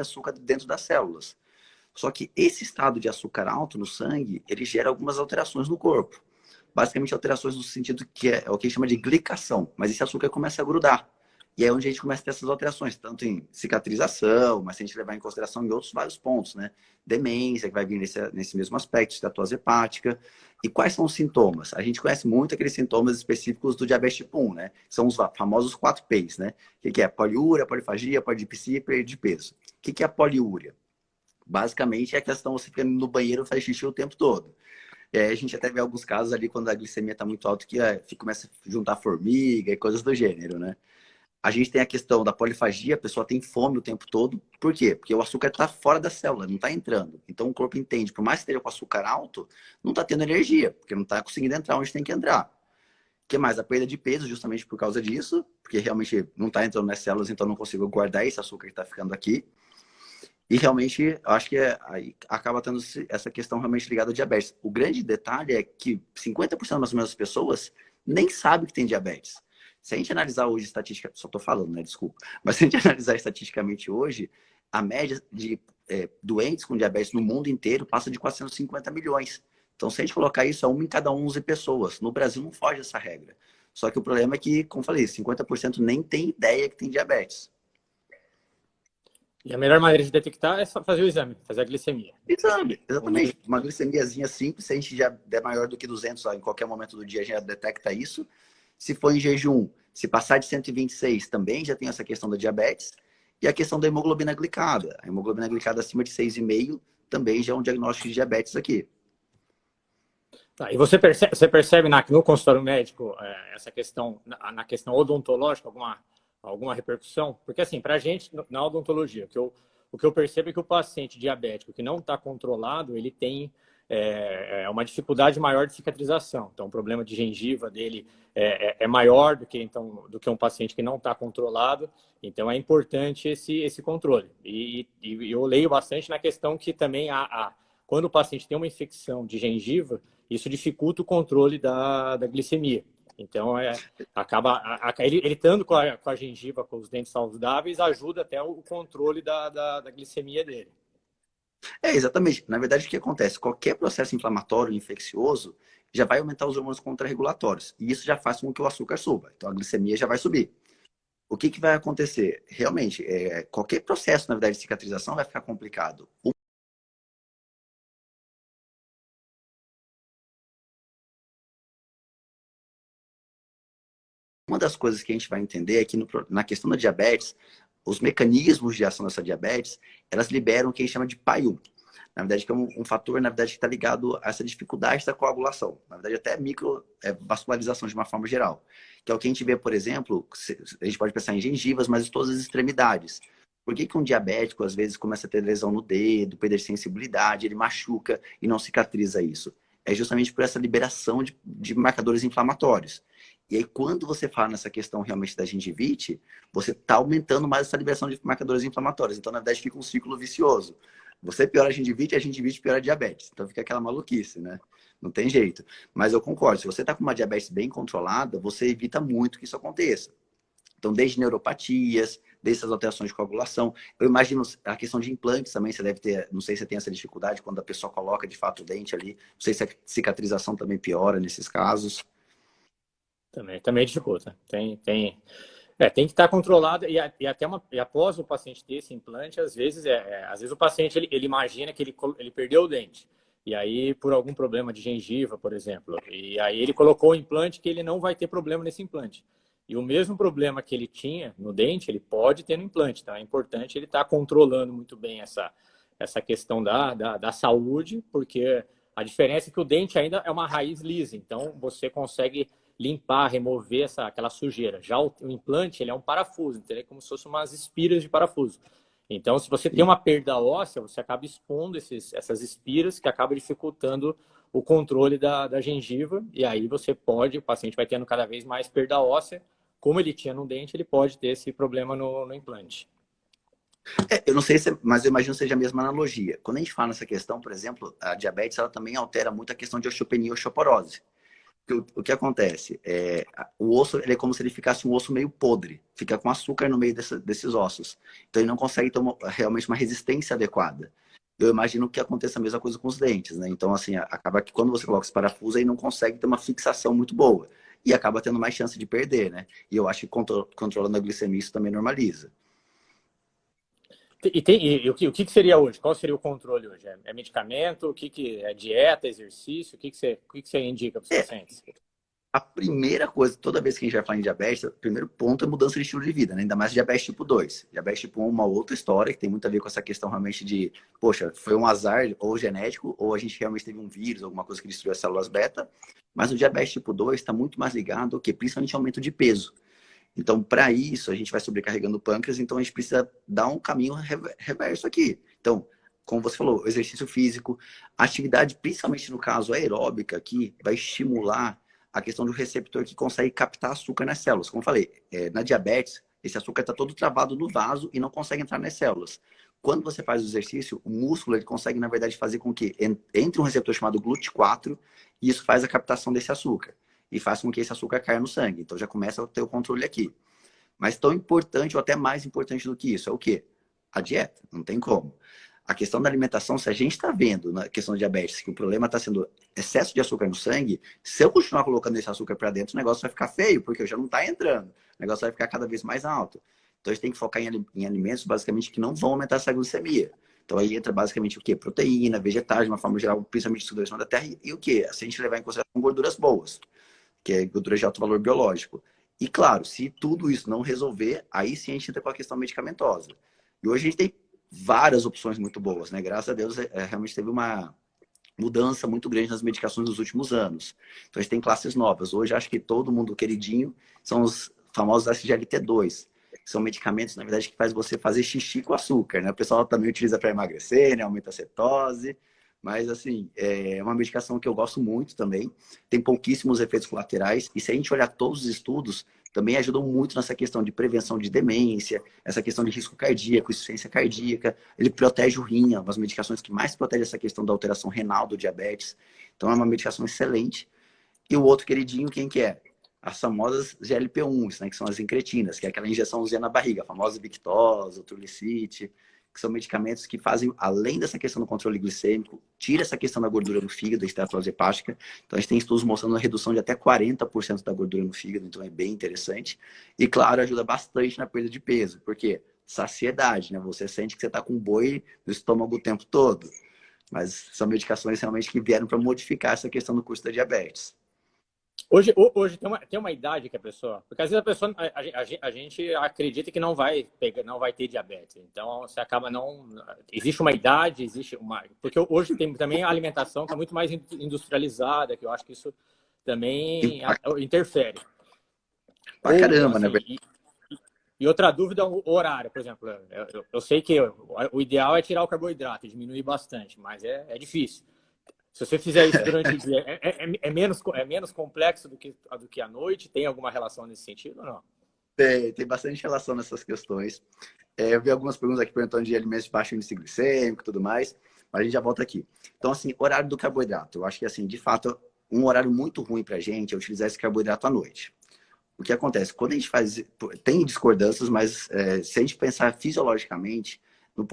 açúcar dentro das células. Só que esse estado de açúcar alto no sangue, ele gera algumas alterações no corpo. Basicamente, alterações no sentido que é o que a gente chama de glicação. Mas esse açúcar começa a grudar. E é onde a gente começa a ter essas alterações, tanto em cicatrização, mas se a gente levar em consideração em outros vários pontos, né? Demência, que vai vir nesse mesmo aspecto, esteatose hepática. E quais são os sintomas? A gente conhece muito aqueles sintomas específicos do diabetes tipo 1, né? São os famosos 4 P's, né? O que é? Poliúria, polifagia, polidipsia e perda de peso. O que é a poliúria? Basicamente é a questão você fica no banheiro e faz xixi o tempo todo. E aí a gente até vê alguns casos ali quando a glicemia está muito alta que começa a juntar formiga e coisas do gênero, né? A gente tem a questão da polifagia, a pessoa tem fome o tempo todo. Por quê? Porque o açúcar está fora da célula, não está entrando. Então o corpo entende, por mais que esteja com açúcar alto, não está tendo energia, porque não está conseguindo entrar onde tem que entrar. O que mais? A perda de peso, justamente por causa disso, porque realmente não está entrando nas células, então não consigo guardar esse açúcar que está ficando aqui. E realmente, acho que aí acaba tendo essa questão realmente ligada ao diabetes. O grande detalhe é que 50% mais ou menos das pessoas nem sabe que tem diabetes. Se a gente analisar hoje estatística, só estou falando, né? Desculpa. Mas se a gente analisar estatisticamente hoje, a média de doentes com diabetes no mundo inteiro passa de 450 milhões. Então, se a gente colocar isso, é 1 em cada 11 pessoas. No Brasil não foge essa regra. Só que o problema é que, como falei, 50% nem tem ideia que tem diabetes. E a melhor maneira de detectar é só fazer o exame, fazer a glicemia. Exame, exatamente. Uma glicemiazinha simples, se a gente já der maior do que 200, ó, em qualquer momento do dia a gente já detecta isso. Se for em jejum, se passar de 126 também já tem essa questão da diabetes. E a questão da hemoglobina glicada. A hemoglobina glicada acima de 6,5 também já é um diagnóstico de diabetes aqui. Tá, e você percebe no consultório médico essa questão, na questão odontológica, alguma repercussão? Porque, assim, para a gente, na odontologia, o que eu percebo é que o paciente diabético que não está controlado, ele tem uma dificuldade maior de cicatrização. Então, o problema de gengiva dele é maior do que um paciente que não está controlado. Então, é importante esse controle. E eu leio bastante na questão que também quando o paciente tem uma infecção de gengiva, isso dificulta o controle da glicemia. Então, ele estando com a gengiva, com os dentes saudáveis, ajuda até o controle da glicemia dele. Exatamente. Na verdade, o que acontece? Qualquer processo inflamatório, infeccioso, já vai aumentar os hormônios contrarregulatórios. E isso já faz com que o açúcar suba. Então, a glicemia já vai subir. O que vai acontecer? Realmente, qualquer processo, na verdade, de cicatrização vai ficar complicado. Uma das coisas que a gente vai entender é que na questão da diabetes, os mecanismos de ação dessa diabetes, elas liberam o que a gente chama de PAI-1. Na verdade, que é um fator, na verdade, que está ligado a essa dificuldade da coagulação. Na verdade, até microvascularização de uma forma geral. Que é o que a gente vê, por exemplo, a gente pode pensar em gengivas, mas em todas as extremidades. Por que um diabético, às vezes, começa a ter lesão no dedo, perder sensibilidade, ele machuca e não cicatriza isso? É justamente por essa liberação de marcadores inflamatórios. E aí, quando você fala nessa questão realmente da gengivite, você está aumentando mais essa liberação de marcadores inflamatórios. Então, na verdade, fica um ciclo vicioso. Você piora a gengivite piora a diabetes. Então, fica aquela maluquice, né? Não tem jeito. Mas eu concordo, se você está com uma diabetes bem controlada, você evita muito que isso aconteça. Então, desde neuropatias, desde essas alterações de coagulação. Eu imagino a questão de implantes também, você deve ter, não sei se você tem essa dificuldade, quando a pessoa coloca de fato o dente ali. Não sei se a cicatrização também piora nesses casos. Também dificulta. Tem que estar controlado e após o paciente ter esse implante, às vezes o paciente ele imagina que ele perdeu o dente. E aí, por algum problema de gengiva, por exemplo, e aí ele colocou o implante que ele não vai ter problema nesse implante. E o mesmo problema que ele tinha no dente, ele pode ter no implante. Então, é importante ele estar controlando muito bem essa questão da saúde, porque a diferença é que o dente ainda é uma raiz lisa. Então, você consegue limpar, remover aquela sujeira. Já o implante, ele é um parafuso, entendeu? É como se fossem umas espiras de parafuso. Então, se você tem uma perda óssea, você acaba expondo essas espiras que acaba dificultando o controle da gengiva, e aí o paciente vai tendo cada vez mais perda óssea. Como ele tinha no dente, ele pode ter esse problema no implante. Eu não sei, mas eu imagino que seja a mesma analogia. Quando a gente fala nessa questão, por exemplo, a diabetes, ela também altera muito a questão de osteopenia e osteoporose. o que acontece? O osso ele é como se ele ficasse um osso meio podre, fica com açúcar no meio desses ossos. Então ele não consegue ter realmente uma resistência adequada. Eu imagino que aconteça a mesma coisa com os dentes, né? Então, assim, acaba que quando você coloca esse parafuso, aí não consegue ter uma fixação muito boa. E acaba tendo mais chance de perder, né? E eu acho que controlando a glicemia isso também normaliza. O que seria hoje? Qual seria o controle hoje? É medicamento? É dieta, exercício? O que você indica para os pacientes? A primeira coisa, toda vez que a gente vai falar em diabetes, o primeiro ponto é mudança de estilo de vida, né? Ainda mais diabetes tipo 2. Diabetes tipo 1 é uma outra história que tem muito a ver com essa questão realmente de, poxa, foi um azar ou genético, ou a gente realmente teve um vírus, alguma coisa que destruiu as células beta. Mas o diabetes tipo 2 está muito mais ligado ao que? Principalmente aumento de peso. Então, para isso, a gente vai sobrecarregando o pâncreas, então a gente precisa dar um caminho reverso aqui. Então, como você falou, exercício físico, atividade, principalmente no caso aeróbica aqui, vai estimular a questão do receptor que consegue captar açúcar nas células. Como eu falei, na diabetes, esse açúcar está todo travado no vaso e não consegue entrar nas células. Quando você faz o exercício, o músculo ele consegue, na verdade, fazer com que entre um receptor chamado GLUT4 e isso faz a captação desse açúcar e faz com que esse açúcar caia no sangue. Então já começa a ter o controle aqui. Mas tão importante ou até mais importante do que isso é o quê? A dieta, não tem como. A questão da alimentação, se a gente está vendo na questão de diabetes que o problema está sendo excesso de açúcar no sangue, se eu continuar colocando esse açúcar para dentro, o negócio vai ficar feio, porque já não está entrando. O negócio vai ficar cada vez mais alto. Então a gente tem que focar em alimentos basicamente que não vão aumentar essa glicemia. Então aí entra basicamente o quê? Proteína, vegetais, de uma forma geral, principalmente sucessão da terra, e o quê? Se a gente levar em consideração gorduras boas, que é gordura de alto valor biológico. E claro, se tudo isso não resolver, aí sim a gente entra com a questão medicamentosa. E hoje a gente tem várias opções muito boas, né? Graças a Deus, realmente teve uma mudança muito grande nas medicações nos últimos anos. Então a gente tem classes novas. Hoje acho que todo mundo queridinho são os famosos SGLT2. Que são medicamentos, na verdade, que faz você fazer xixi com açúcar, né? O pessoal também utiliza para emagrecer, né? Aumenta a cetose. Mas, assim, é uma medicação que eu gosto muito também. Tem pouquíssimos efeitos colaterais. E se a gente olhar todos os estudos, também ajudam muito nessa questão de prevenção de demência, essa questão de risco cardíaco, insuficiência cardíaca. Ele protege o rim, é uma das medicações que mais protege essa questão da alteração renal do diabetes. Então, é uma medicação excelente. E o outro queridinho, quem que é? As famosas GLP-1s, né, que são as incretinas, que é aquela injeçãozinha na barriga, a famosa Victoza, Trulicity, que são medicamentos que fazem, além dessa questão do controle glicêmico, tira essa questão da gordura no fígado, da esteatose hepática. Então, a gente tem estudos mostrando uma redução de até 40% da gordura no fígado, então é bem interessante. E, claro, ajuda bastante na perda de peso, porque saciedade, né? Você sente que você está com um boi no estômago o tempo todo. Mas são medicações realmente que vieram para modificar essa questão do curso da diabetes. Hoje tem uma idade que a pessoa... Porque às vezes a pessoa... A gente acredita que não vai ter diabetes. Então, você acaba não... Existe uma idade, existe uma... Porque hoje tem também a alimentação que é muito mais industrializada, que eu acho que isso também interfere. Pra caramba, né? E outra dúvida é o horário, por exemplo. Eu sei que o ideal é tirar o carboidrato, diminuir bastante, mas é difícil. Se você fizer isso durante o dia, é menos complexo do que à noite? Tem alguma relação nesse sentido ou não? Tem bastante relação nessas questões. Eu vi algumas perguntas aqui perguntando de alimentos de baixo índice glicêmico e tudo mais, mas a gente já volta aqui. Então, assim, horário do carboidrato. Eu acho que, assim, de fato, um horário muito ruim pra gente é utilizar esse carboidrato à noite. O que acontece? Quando a gente faz... Tem discordâncias, mas se a gente pensar fisiologicamente, no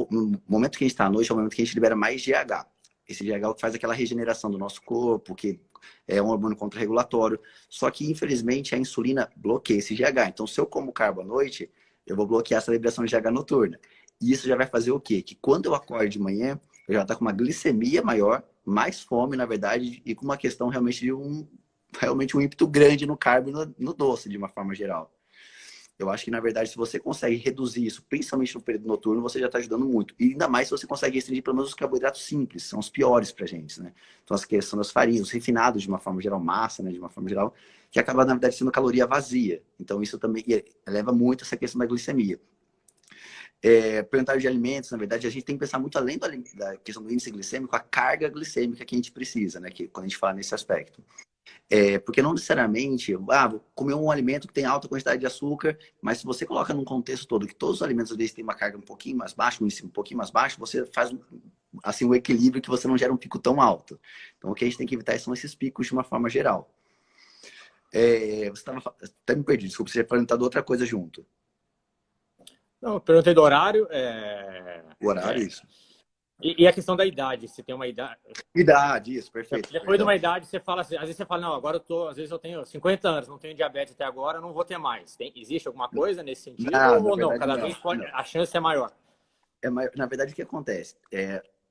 momento que a gente está à noite, é o momento que a gente libera mais GH. Esse GH é o que faz aquela regeneração do nosso corpo, que é um hormônio contrarregulatório. Só que, infelizmente, a insulina bloqueia esse GH. Então, se eu como carbo à noite, eu vou bloquear essa liberação de GH noturna. E isso já vai fazer o quê? Que quando eu acordo de manhã, eu já estou com uma glicemia maior, mais fome, na verdade, e com uma questão realmente de realmente um ímpeto grande no carbo e no doce, de uma forma geral. Eu acho que, na verdade, se você consegue reduzir isso, principalmente no período noturno, você já está ajudando muito. E ainda mais se você consegue restringir pelo menos os carboidratos simples, são os piores para a gente, né? Então, as questões das farinhas, os refinados, de uma forma geral, massa, né? De uma forma geral, que acaba, na verdade, sendo caloria vazia. Então, isso também eleva muito essa questão da glicemia. Perguntar de alimentos, na verdade, a gente tem que pensar muito além da questão do índice glicêmico, a carga glicêmica que a gente precisa, né? Que, quando a gente fala nesse aspecto. Porque não necessariamente, vou comer um alimento que tem alta quantidade de açúcar, mas se você coloca num contexto todo que todos os alimentos às vezes têm uma carga um pouquinho mais baixa, um índice um pouquinho mais baixo, você faz assim um equilíbrio que você não gera um pico tão alto. Então o que a gente tem que evitar são esses picos de uma forma geral. Você estava até me perdi, desculpa, você tinha perguntado outra coisa junto. Não, eu perguntei do horário. O horário, isso. E a questão da idade, se tem uma idade. Idade, isso, perfeito. Depois de uma idade, você fala assim, às vezes você fala, não, agora às vezes eu tenho 50 anos, não tenho diabetes até agora, não vou ter mais. Existe alguma coisa nesse sentido Não, na ou não? verdade, Cada não. vez pode, Não. a chance é maior. Na verdade, o que acontece?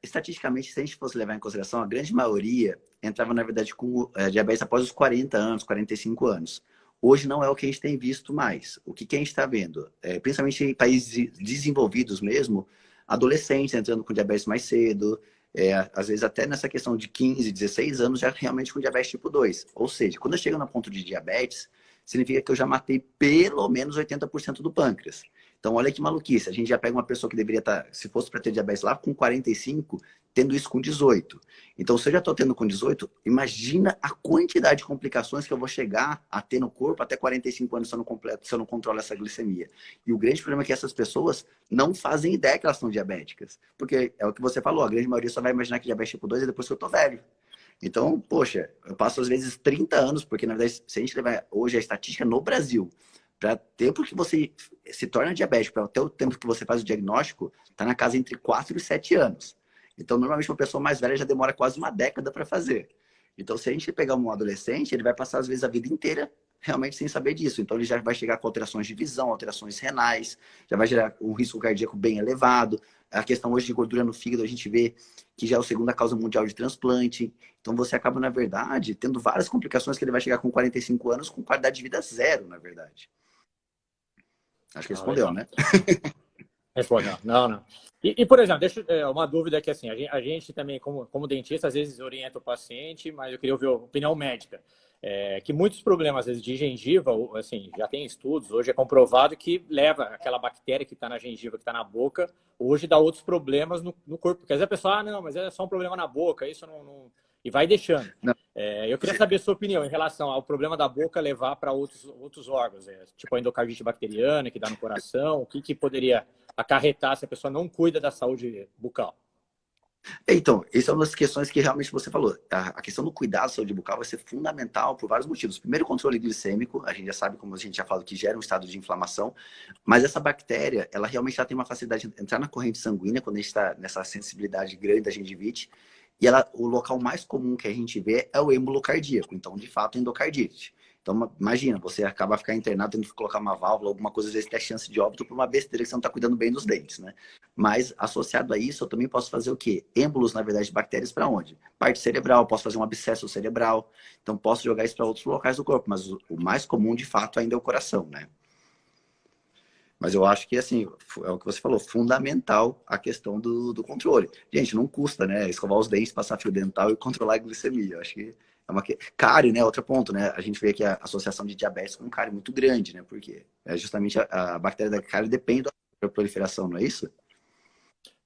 Estatisticamente, se a gente fosse levar em consideração, a grande maioria entrava, na verdade, com diabetes após os 40 anos, 45 anos. Hoje não é o que a gente tem visto mais. O que a gente está vendo? Principalmente em países desenvolvidos mesmo, adolescentes entrando com diabetes mais cedo, às vezes até nessa questão de 15, 16 anos, já realmente com diabetes tipo 2. Ou seja, quando eu chego no ponto de diabetes, significa que eu já matei pelo menos 80% do pâncreas. Então, olha que maluquice. A gente já pega uma pessoa que deveria estar, se fosse para ter diabetes lá, com 45, tendo isso com 18. Então, se eu já estou tendo com 18, imagina a quantidade de complicações que eu vou chegar a ter no corpo até 45 anos se eu não controlo essa glicemia. E o grande problema é que essas pessoas não fazem ideia que elas são diabéticas. Porque é o que você falou, a grande maioria só vai imaginar que diabetes tipo 2 é depois que eu estou velho. Então, poxa, eu passo às vezes 30 anos, porque na verdade, se a gente levar hoje a estatística no Brasil, para tempo que você se torna diabético, para até o tempo que você faz o diagnóstico, está na casa entre 4 e 7 anos. Então, normalmente, uma pessoa mais velha já demora quase uma década para fazer. Então, se a gente pegar um adolescente, ele vai passar, às vezes, a vida inteira realmente sem saber disso. Então, ele já vai chegar com alterações de visão, alterações renais, já vai gerar um risco cardíaco bem elevado. A questão hoje de gordura no fígado, a gente vê que já é a segunda causa mundial de transplante. Então, você acaba, na verdade, tendo várias complicações que ele vai chegar com 45 anos com qualidade de vida zero, na verdade. Acho que respondeu, Legal. né? Respondeu. Não. Por exemplo, uma dúvida que assim, a gente também, como dentista, às vezes orienta o paciente, mas eu queria ouvir a opinião médica. Que muitos problemas, às vezes, de gengiva, assim, já tem estudos, hoje é comprovado que leva aquela bactéria que está na gengiva, que está na boca, hoje dá outros problemas no corpo. Porque às vezes a pessoa, não, mas é só um problema na boca, isso não... E vai deixando. Não. Eu queria saber a sua opinião em relação ao problema da boca levar para outros órgãos, tipo a endocardite bacteriana, que dá no coração, o que poderia acarretar se a pessoa não cuida da saúde bucal? Então, essa é uma das questões que realmente você falou. A questão do cuidado da saúde bucal vai ser fundamental por vários motivos. Primeiro, o controle glicêmico. A gente já sabe, como a gente já falou, que gera um estado de inflamação. Mas essa bactéria, ela realmente já tem uma facilidade de entrar na corrente sanguínea quando a gente está nessa sensibilidade grande da gengivite. E o local mais comum que a gente vê é o êmbolo cardíaco. Então, de fato, endocardite. Então, imagina, você acaba ficar internado, tendo que colocar uma válvula, alguma coisa, às vezes tem a chance de óbito por uma besteira que você não está cuidando bem dos dentes, né? Mas, associado a isso, eu também posso fazer o quê? Êmbolos, na verdade, de bactérias para onde? Parte cerebral, posso fazer um abscesso cerebral. Então, posso jogar isso para outros locais do corpo. Mas o mais comum, de fato, ainda é o coração, né? Mas eu acho que, assim, é o que você falou, fundamental a questão do controle. Gente, não custa, né? Escovar os dentes, passar fio dental e controlar a glicemia. Eu acho que é uma... Cárie, né? Outro ponto, né? A gente vê que a associação de diabetes com cárie é muito grande, né? Porque justamente a bactéria da cárie depende da proliferação, não é isso?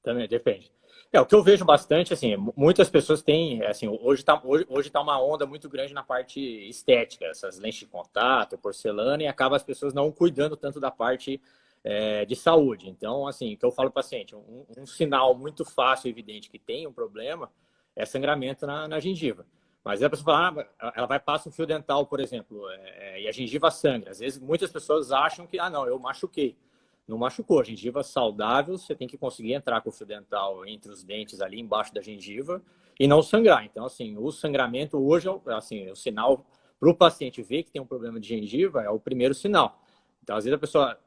Também, depende. O que eu vejo bastante, assim, muitas pessoas têm, assim, hoje tá uma onda muito grande na parte estética, essas lentes de contato, porcelana, e acaba as pessoas não cuidando tanto da parte de saúde. Então, assim, o que eu falo para o paciente, um sinal muito fácil e evidente que tem um problema é sangramento na gengiva. Mas a pessoa fala, ela vai passar um fio dental, por exemplo, e a gengiva sangra. Às vezes, muitas pessoas acham que, não, eu machuquei. Não machucou. A gengiva saudável, você tem que conseguir entrar com o fio dental entre os dentes ali embaixo da gengiva e não sangrar. Então, assim, o sangramento hoje, assim, o sinal para o paciente ver que tem um problema de gengiva é o primeiro sinal. Então, às vezes a pessoa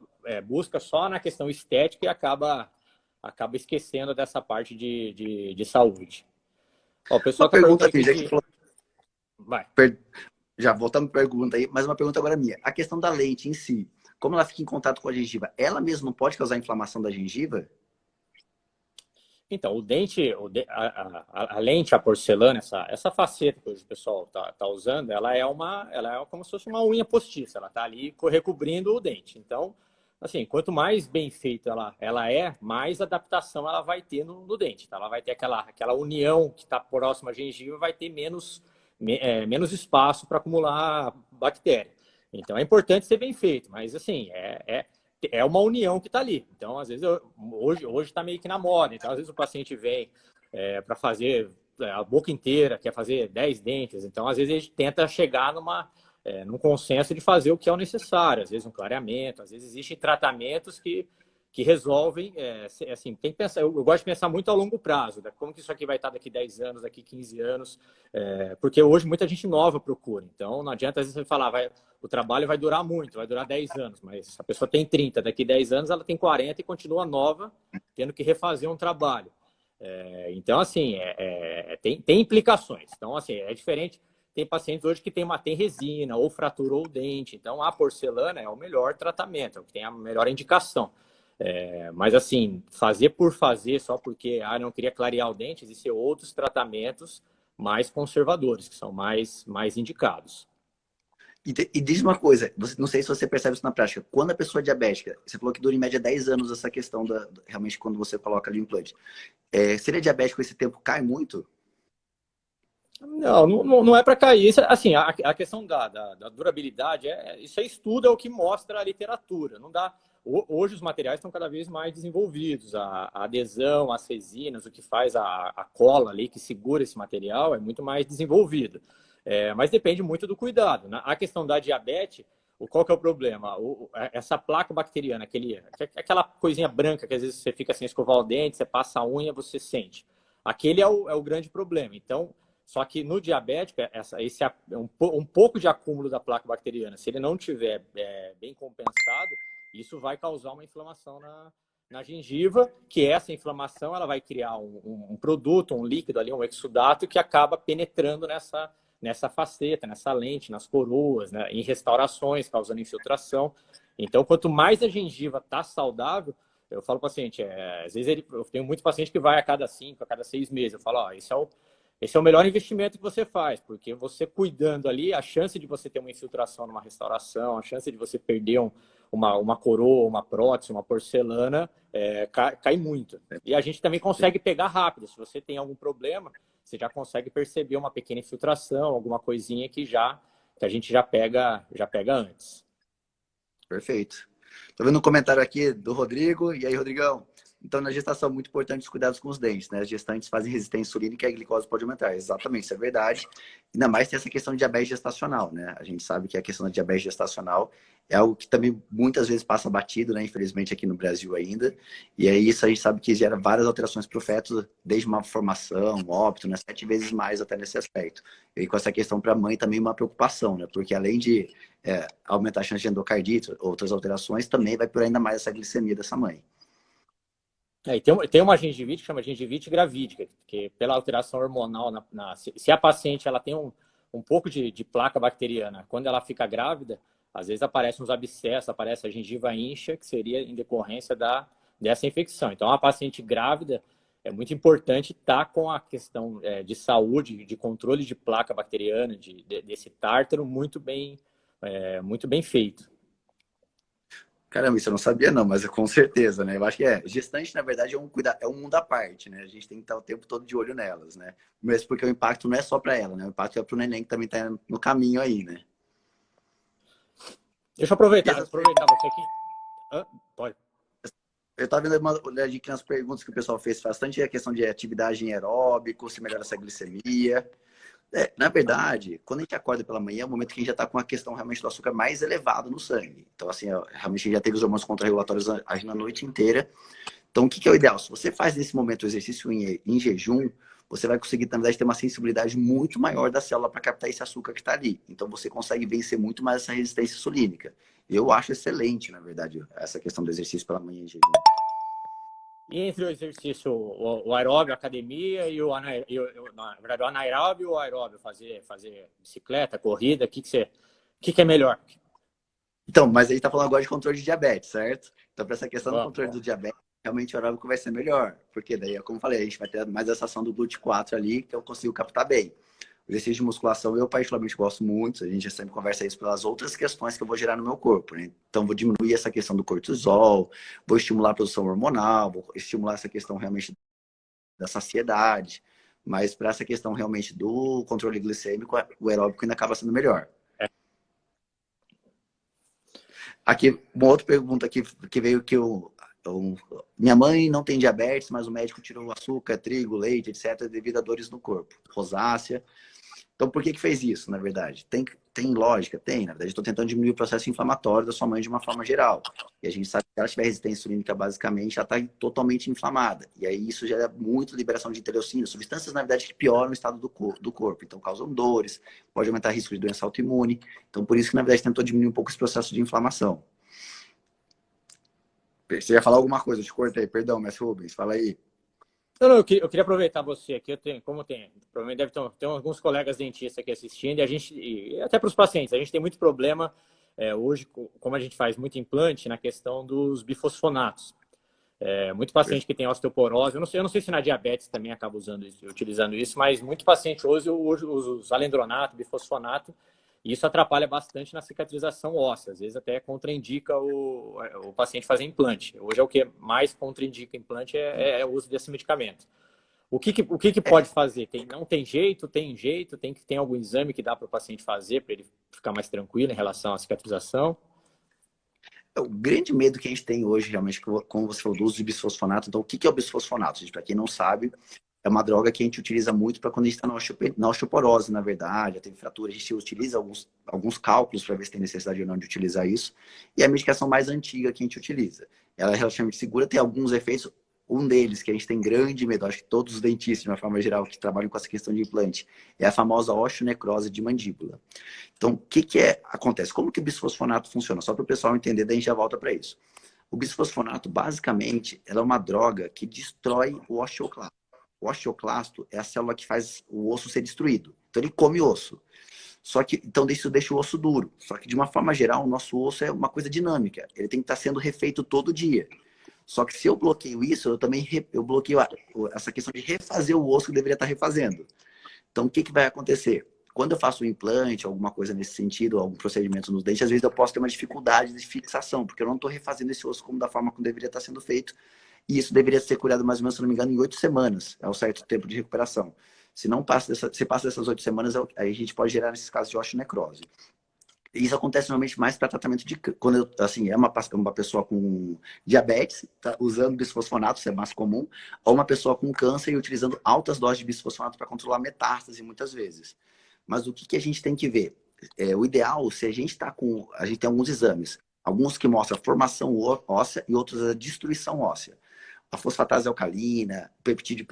busca só na questão estética e acaba esquecendo dessa parte de saúde. Ó, o pessoal Uma está pergunta perguntando aqui, aqui já que falou... Vai. Já voltando para a pergunta aí, mas uma pergunta agora minha. A questão da lente em si, como ela fica em contato com a gengiva, ela mesma não pode causar inflamação da gengiva? Então, o dente, a lente, a porcelana, essa faceta que hoje o pessoal tá usando, ela é como se fosse uma unha postiça, ela está ali recobrindo o dente. Então, assim, quanto mais bem feita ela é, mais adaptação ela vai ter no dente. Tá? Ela vai ter aquela união que está próxima à gengiva, vai ter menos espaço para acumular bactéria. Então, é importante ser bem feito, mas assim, é uma união que está ali. Então, às vezes, hoje está meio que na moda. Então, às vezes, o paciente vem para fazer a boca inteira, quer fazer 10 dentes. Então, às vezes, a gente tenta chegar num consenso de fazer o que é o necessário. Às vezes um clareamento, às vezes existem tratamentos que resolvem, assim, tem que pensar, eu gosto de pensar muito a longo prazo, né? Como que isso aqui vai estar daqui 10 anos, daqui 15 anos, porque hoje muita gente nova procura, então não adianta às vezes você falar, o trabalho vai durar muito, vai durar 10 anos, mas a pessoa tem 30, daqui 10 anos ela tem 40 e continua nova, tendo que refazer um trabalho. Então, assim, tem implicações, então, assim, é diferente. Tem pacientes hoje que tem resina, ou fratura ou dente. Então, a porcelana é o melhor tratamento, é o que tem a melhor indicação. Mas, assim, fazer por fazer, só porque não queria clarear o dente, existem outros tratamentos mais conservadores, que são mais indicados. E diz uma coisa, não sei se você percebe isso na prática. Quando a pessoa é diabética, você falou que dura em média 10 anos essa questão realmente quando você coloca ali o implante. Se ele é diabético, esse tempo cai muito? Não é para cair. Isso, assim, a questão da durabilidade, isso é estudo, é o que mostra a literatura. Não dá. Hoje os materiais estão cada vez mais desenvolvidos. A adesão, as resinas, o que faz a cola ali, que segura esse material, é muito mais desenvolvido. Mas depende muito do cuidado. A questão da diabetes, qual que é o problema? Essa placa bacteriana, aquela coisinha branca que às vezes você fica sem escovar o dente, você passa a unha, você sente. Aquele é o grande problema. Então, só que no diabético, esse um pouco de acúmulo da placa bacteriana, se ele não tiver bem compensado, isso vai causar uma inflamação na gengiva, que essa inflamação ela vai criar um produto, um líquido ali, um exudato, que acaba penetrando nessa faceta, nessa lente, nas coroas, né, em restaurações, causando infiltração. Então, quanto mais a gengiva está saudável, eu falo para o paciente, às vezes eu tenho muito paciente que vai a cada 5, a cada 6 meses. Eu falo, esse é o melhor investimento que você faz, porque você cuidando ali, a chance de você ter uma infiltração numa restauração, a chance de você perder uma coroa, uma prótese, uma porcelana, cai muito. E a gente também consegue pegar rápido. Se você tem algum problema, você já consegue perceber uma pequena infiltração, alguma coisinha que a gente já pega antes. Perfeito. Tô vendo um comentário aqui do Rodrigo. E aí, Rodrigão? Então, na gestação, é muito importante os cuidados com os dentes, né? As gestantes fazem resistência insulínica e a glicose pode aumentar. Exatamente, isso é verdade. Ainda mais tem essa questão de diabetes gestacional, né? A gente sabe que a questão da diabetes gestacional é algo que também muitas vezes passa batido, né? Infelizmente aqui no Brasil ainda. E aí isso a gente sabe que gera várias alterações para o feto, desde uma formação, óbito, né? 7 vezes mais até nesse aspecto. E com essa questão para a mãe também uma preocupação, né? Porque além de aumentar a chance de endocardite, outras alterações, também vai por ainda mais essa glicemia dessa mãe. E tem uma gengivite que chama gengivite gravídica, que pela alteração hormonal, se a paciente ela tem um pouco de placa bacteriana, quando ela fica grávida, às vezes aparecem uns abscessos, aparece a gengiva incha, que seria em decorrência dessa infecção. Então, a paciente grávida, é muito importante estar com a questão de saúde, de controle de placa bacteriana, desse tártaro muito bem feito. Caramba, isso eu não sabia não, mas com certeza, né? Eu acho que gestante, na verdade, é um mundo à parte, né? A gente tem que estar o tempo todo de olho nelas, né? Mesmo porque o impacto não é só para ela, né? O impacto é para o neném que também está no caminho aí, né? Deixa eu aproveitar você aqui. Pode. Eu estava vendo uma olhadinha aqui nas perguntas que o pessoal fez bastante, a questão de atividade em aeróbico, se melhora essa glicemia. Na verdade, quando a gente acorda pela manhã, é o momento que a gente já está com a questão realmente do açúcar mais elevado no sangue. Então, assim, realmente a gente já teve os hormônios contrarregulatórios agindo a noite inteira. Então, o que é o ideal? Se você faz nesse momento o exercício em jejum, você vai conseguir, na verdade, ter uma sensibilidade muito maior da célula para captar esse açúcar que está ali. Então, você consegue vencer muito mais essa resistência insulínica. Eu acho excelente, na verdade, essa questão do exercício pela manhã em jejum. E entre o exercício, o aeróbio, a academia e na verdade, o anaeróbio ou o aeróbio, fazer bicicleta, corrida, o que é melhor? Então, mas a gente está falando agora de controle de diabetes, certo? Então, para essa questão do controle do diabetes, realmente o aeróbico vai ser melhor. Porque daí, como eu falei, a gente vai ter mais essa ação do GLUT4 ali, que eu consigo captar bem. O exercício de musculação eu particularmente gosto muito, a gente sempre conversa isso pelas outras questões que eu vou gerar no meu corpo, né? Então vou diminuir essa questão do cortisol, vou estimular a produção hormonal, vou estimular essa questão realmente da saciedade, mas para essa questão realmente do controle glicêmico, o aeróbico ainda acaba sendo melhor. Aqui, uma outra pergunta que veio que minha mãe não tem diabetes, mas o médico tirou o açúcar, trigo, leite, etc., devido a dores no corpo, rosácea. Então, por que que fez isso, na verdade? Tem lógica? Tem. Na verdade, estou tentando diminuir o processo inflamatório da sua mãe de uma forma geral. E a gente sabe que se ela tiver resistência insulínica, basicamente, ela está totalmente inflamada. E aí isso gera muito liberação de interleucina, substâncias, na verdade, que pioram o estado do corpo. Então, causam dores, pode aumentar o risco de doença autoimune. Então, por isso que, na verdade, tentou diminuir um pouco esse processo de inflamação. Você ia falar alguma coisa? Eu te cortei. Perdão, mestre Rubens. Fala aí. Não, não, eu queria aproveitar você aqui, provavelmente deve ter alguns colegas dentistas aqui assistindo, e até para os pacientes, a gente tem muito problema hoje, como a gente faz muito implante, na questão dos bifosfonatos. Muito paciente que tem osteoporose, eu não sei se na diabetes também acaba utilizando isso, mas muito paciente hoje usa os alendronato, bifosfonato, e isso atrapalha bastante na cicatrização óssea, às vezes até contraindica o paciente fazer implante. Hoje é o que mais contraindica implante é o uso desse medicamento. O que pode fazer? Não tem jeito, tem algum exame que dá para o paciente fazer para ele ficar mais tranquilo em relação à cicatrização? O grande medo que a gente tem hoje, realmente, como você falou, do uso de bisfosfonato. Então, o que é o bisfosfonato? Gente, para quem não sabe, é uma droga que a gente utiliza muito para quando a gente está na osteoporose, na verdade, já teve fratura, a gente utiliza alguns cálculos para ver se tem necessidade ou não de utilizar isso. E é a medicação mais antiga que a gente utiliza. Ela é relativamente segura, tem alguns efeitos. Um deles, que a gente tem grande medo, acho que todos os dentistas, de uma forma geral, que trabalham com essa questão de implante, é a famosa osteonecrose de mandíbula. Então, o que acontece? Como que o bisfosfonato funciona? Só para o pessoal entender, daí a gente já volta para isso. O bisfosfonato, basicamente, ela é uma droga que destrói o osteoclasto. O osteoclasto é a célula que faz o osso ser destruído. Então, ele come osso. Só que, então, isso deixa o osso duro. Só que, de uma forma geral, o nosso osso é uma coisa dinâmica. Ele tem que estar sendo refeito todo dia. Só que se eu bloqueio isso, eu também bloqueio essa questão de refazer o osso que eu deveria estar refazendo. Então, o que vai acontecer? Quando eu faço um implante, alguma coisa nesse sentido, algum procedimento nos dentes, às vezes eu posso ter uma dificuldade de fixação, porque eu não estou refazendo esse osso como da forma como deveria estar sendo feito. E isso deveria ser curado mais ou menos, se não me engano, em 8 semanas. É o certo tempo de recuperação. Se passa dessas 8 semanas, aí a gente pode gerar, nesses casos, de osteonecrose. Isso acontece normalmente mais para tratamento de... Quando, assim, é uma pessoa com diabetes, tá usando bisfosfonato, isso é mais comum, ou uma pessoa com câncer e utilizando altas doses de bisfosfonato para controlar metástase, muitas vezes. Mas o que a gente tem que ver? O ideal, se a gente está com... A gente tem alguns exames, alguns que mostram a formação óssea e outros a destruição óssea. A fosfatase alcalina, o peptídeo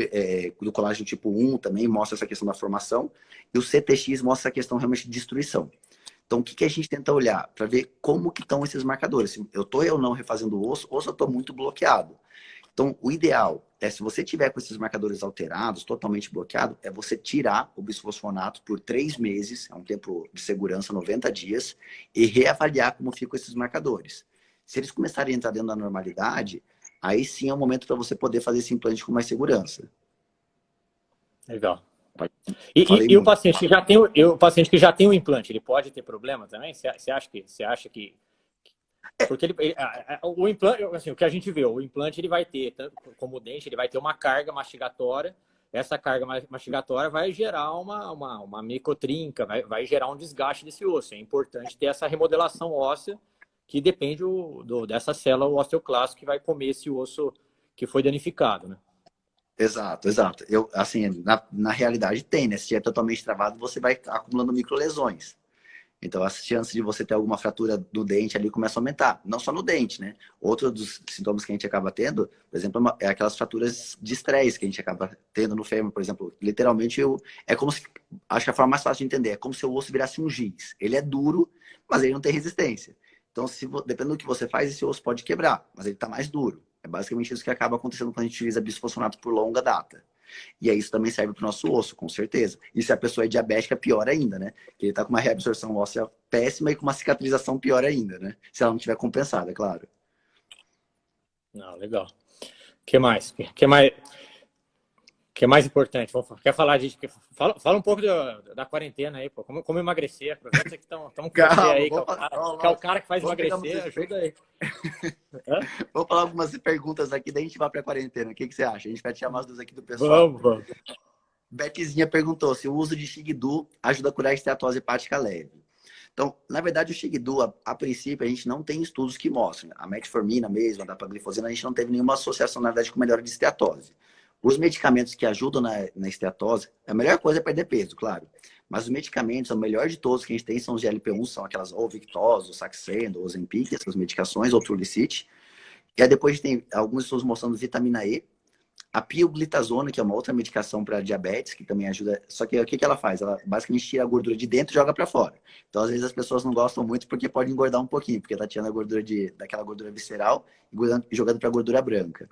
do colágeno tipo 1 também mostra essa questão da formação, e o CTX mostra essa questão realmente de destruição. Então, o que a gente tenta olhar? Para ver como que estão esses marcadores. Se eu estou ou não refazendo o osso, ou se eu estou muito bloqueado. Então, o ideal é, se você tiver com esses marcadores alterados, totalmente bloqueado, é você tirar o bisfosfonato por 3 meses, é um tempo de segurança, 90 dias, e reavaliar como ficam esses marcadores. Se eles começarem a entrar dentro da normalidade, aí sim é o momento para você poder fazer esse implante com mais segurança. Legal. Falei E o muito. paciente que já tem o implante, ele pode ter problema também? Você acha que porque o implante, assim, o que a gente vê, o implante ele vai ter, tanto como o dente, ele vai ter uma carga mastigatória. Essa carga mastigatória vai gerar uma micotrinca, vai gerar um desgaste desse osso. É importante ter essa remodelação óssea que depende dessa célula osteoclasto que vai comer esse osso que foi danificado, né? Exato, exato. Assim, na realidade tem, né? Se é totalmente travado, você vai acumulando microlesões. Então, as chances de você ter alguma fratura do dente ali começam a aumentar. Não só no dente, né? Outro dos sintomas que a gente acaba tendo, por exemplo, é aquelas fraturas de estresse que a gente acaba tendo no fêmur, por exemplo. Literalmente, é como se... Acho que a forma mais fácil de entender é como se o osso virasse um giz. Ele é duro, mas ele não tem resistência. Então, dependendo do que você faz, esse osso pode quebrar, mas ele está mais duro. É basicamente isso que acaba acontecendo quando a gente utiliza bisfosfonato por longa data. E aí isso também serve para o nosso osso, com certeza. E se a pessoa é diabética, pior ainda, né? Porque ele está com uma reabsorção óssea péssima e com uma cicatrização pior ainda, né? Se ela não tiver compensada, é claro. Não, legal. O que mais? Que é mais importante? Quer falar de... Fala um pouco da quarentena aí, pô. Como emagrecer? Aproveita que estamos com você aí, que é o cara que faz emagrecer. Ajuda aí. Vou falar algumas perguntas aqui, daí a gente vai para a quarentena. O que você acha? A gente vai tirar umas dúvidas aqui do pessoal. Vamos. Betezinha perguntou se o uso de Xigdu ajuda a curar a esteatose hepática leve. Então, na verdade, o Xigdu, a princípio, a gente não tem estudos que mostrem. A metformina mesmo, a dapaglifosina, a gente não teve nenhuma associação, na verdade, com melhora de esteatose. Os medicamentos que ajudam na esteatose, a melhor coisa é perder peso, claro. Mas os medicamentos, o melhor de todos que a gente tem são os GLP-1, são aquelas ou Victoza, ou Saxenda, ou Ozempic, essas medicações, ou Trulicity. E aí depois a gente tem algumas pessoas mostrando vitamina E, a pioglitazona, que é uma outra medicação para diabetes, que também ajuda. Só que o que ela faz? Ela basicamente tira a gordura de dentro e joga para fora. Então, às vezes, as pessoas não gostam muito porque pode engordar um pouquinho, porque tá tirando a gordura daquela gordura visceral e jogando para gordura branca.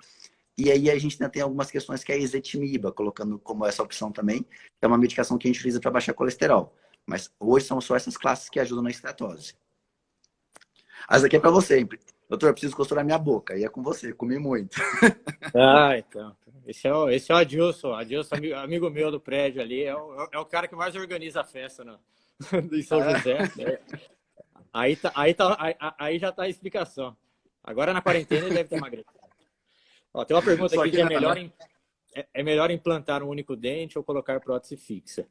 E aí a gente ainda tem algumas questões que é a ezetimiba, colocando como essa opção também, que é uma medicação que a gente utiliza para baixar colesterol. Mas hoje são só essas classes que ajudam na esteatose. As aqui é para você. Doutor, eu preciso costurar minha boca. E é com você, comi muito. Ah, então. Esse é o Adilson. Adilson, amigo meu do prédio ali, é o cara que mais organiza a festa em São José. Aí já tá a explicação. Agora na quarentena ele deve ter emagrecido. Ó, tem uma pergunta aqui que é melhor implantar um único dente ou colocar prótese fixa?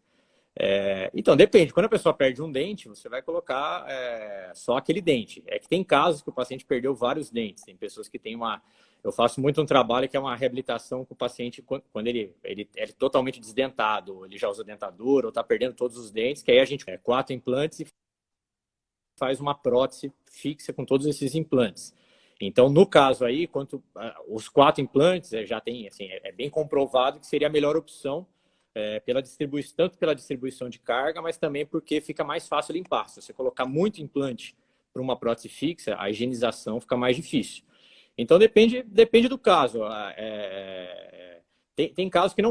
Então, depende. Quando a pessoa perde um dente, você vai colocar só aquele dente. É que tem casos que o paciente perdeu vários dentes. Tem pessoas que têm uma... Eu faço muito um trabalho que é uma reabilitação com o paciente quando ele é totalmente desdentado, ele já usa dentadura ou está perdendo todos os dentes, que aí a gente 4 implantes e faz uma prótese fixa com todos esses implantes. Então, no caso aí, os 4 implantes já tem, assim, é bem comprovado que seria a melhor opção tanto pela distribuição de carga, mas também porque fica mais fácil limpar. Se você colocar muito implante para uma prótese fixa, a higienização fica mais difícil. Então, depende do caso. Tem casos que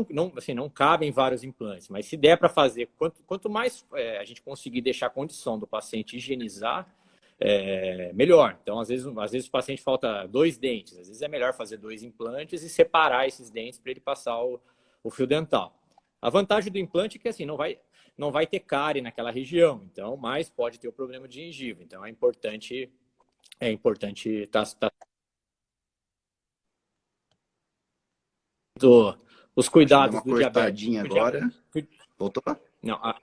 não cabem vários implantes, mas se der para fazer, quanto mais a gente conseguir deixar a condição do paciente higienizar, melhor. Então, às vezes o paciente falta 2 dentes, às vezes é melhor fazer 2 implantes e separar esses dentes para ele passar o fio dental. A vantagem do implante é que assim, não vai ter cárie naquela região, então, mas pode ter o problema de gengiva. Então, é importante os cuidados do diabetes. Agora. Voltou? Não, a